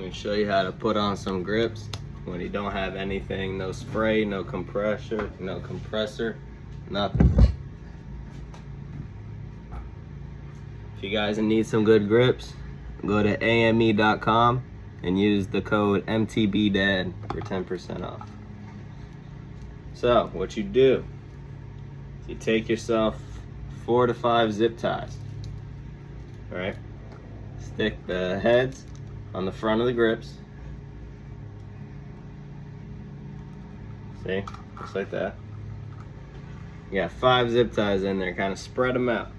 can show you how to put on some grips when you don't have anything, no spray, no compressor, nothing. If you guys need some good grips, go to ame.com and use the code MTBDAD for 10% off. So what you do, you take yourself 4 to 5 zip ties, all right? Stick the heads on the front of the grips. See, just like that. You got 5 zip ties in there, kind of spread them out.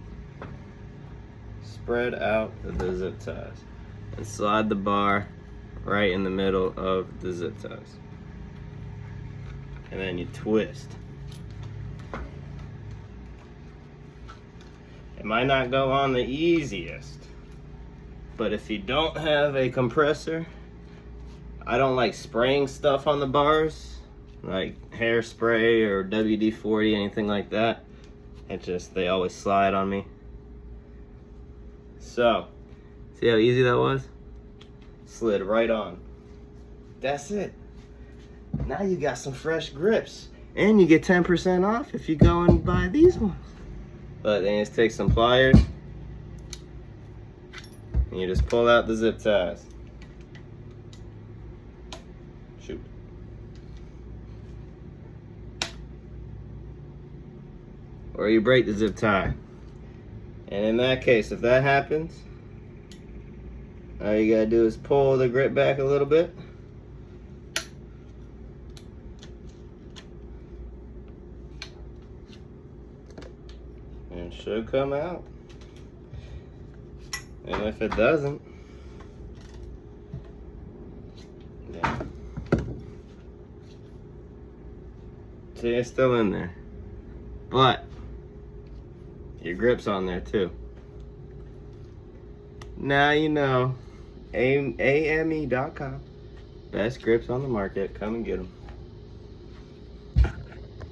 Spread out the zip ties and slide the bar right in the middle of the zip ties. And then you twist. It might not go on the easiest, but if you don't have a compressor, I don't like spraying stuff on the bars, like hairspray or WD-40, anything like that. It just, they always slide on me. So, see how easy that was? Slid right on. That's it. Now you got some fresh grips. And you get 10% off if you go and buy these ones. But then you just take some pliers and you just pull out the zip ties. Shoot. Or you break the zip tie. And in that case, if that happens, all you gotta do is pull the grip back a little bit. And it should come out. And if it doesn't, yeah. See, it's still in there. But your grip's on there too. Now you know. AME.com. Best grips on the market. Come and get them.